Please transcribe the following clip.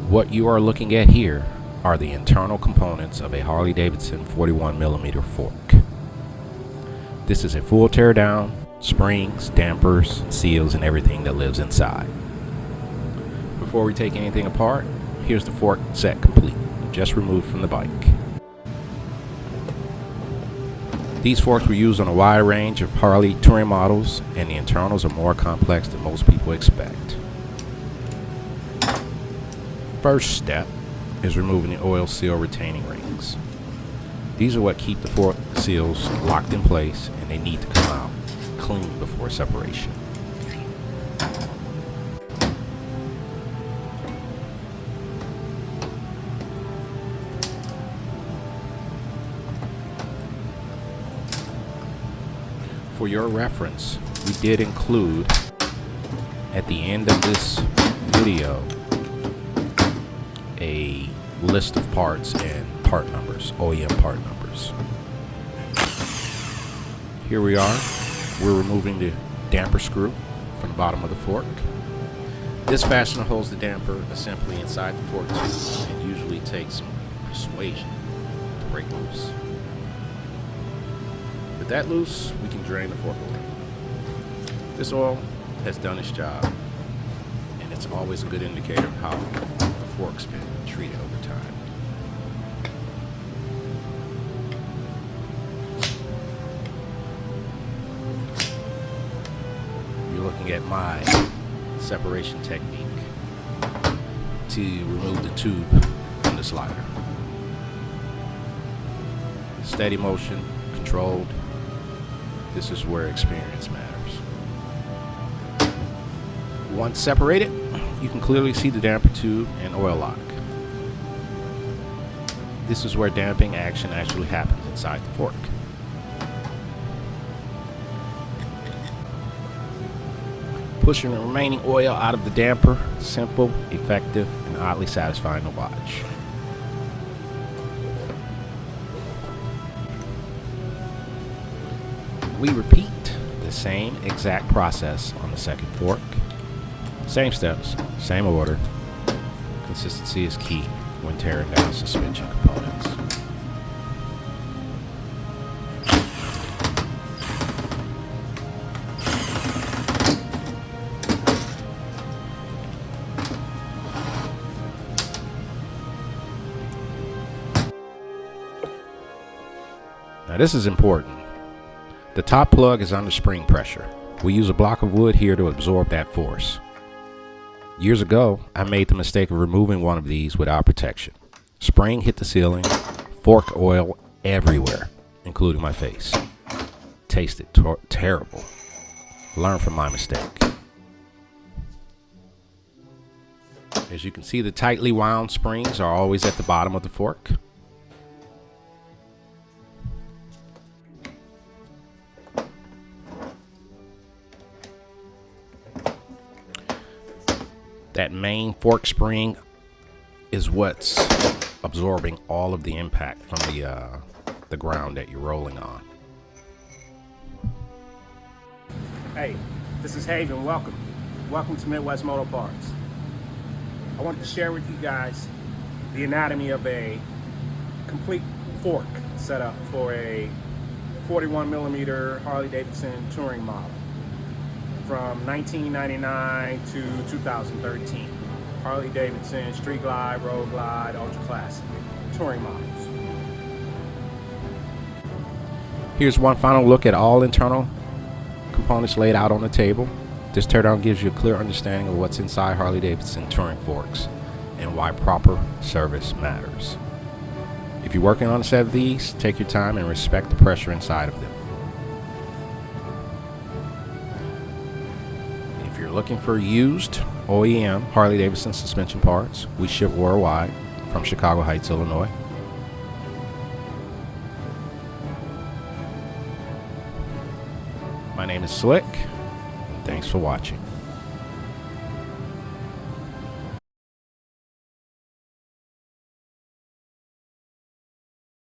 What you are looking at here are the internal components of a Harley-Davidson 41mm fork. This is a full teardown, springs, dampers, seals, and everything that lives inside. Before we take anything apart, here's the fork set complete, just removed from the bike. These forks were used on a wide range of Harley touring models, and the internals are more complex than most people expect. First step is removing the oil seal retaining rings. These are what keep the fork seals locked in place, and they need to come out clean before separation. For your reference, we did include at the end of this video a list of parts and part numbers, OEM part numbers. Here we are. We're removing the damper screw from the bottom of the fork. This fastener holds the damper assembly inside the fork tube and usually takes some persuasion to break loose. With that loose, we can drain the fork oil. This oil has done its job, and it's always a good indicator of how the fork's been treated over time. You're looking at my separation technique to remove the tube from the slider. Steady motion, controlled. This is where experience matters. Once separated, you can clearly see the damper tube and oil lock. This is where damping action actually happens inside the fork. Pushing the remaining oil out of the damper, simple, effective, and oddly satisfying to watch. We repeat the same exact process on the second fork. Same steps, same order. Consistency is key when tearing down suspension components. Now this is important. The top plug is under spring pressure. We use a block of wood here to absorb that force. Years ago, I made the mistake of removing one of these without protection. Spring hit the ceiling, fork oil everywhere, including my face. Tasted terrible. Learn from my mistake. As you can see, the tightly wound springs are always at the bottom of the fork. That main fork spring is what's absorbing all of the impact from the ground that you're rolling on. Hey, this is Haven. Welcome. Welcome to Midwest Motor Parts. I wanted to share with you guys the anatomy of a complete fork setup for a 41mm Harley-Davidson touring model from 1999 to 2013. Harley-Davidson Street Glide, Road Glide, Ultra Classic touring models. Here's one final look at all internal components laid out on the table. This teardown gives you a clear understanding of what's inside Harley-Davidson touring forks and why proper service matters. If you're working on a set of these, take your time and respect the pressure inside of them. If you're looking for used OEM Harley-Davidson suspension parts, we ship worldwide from Chicago Heights, Illinois. My name is Slick, and thanks for watching.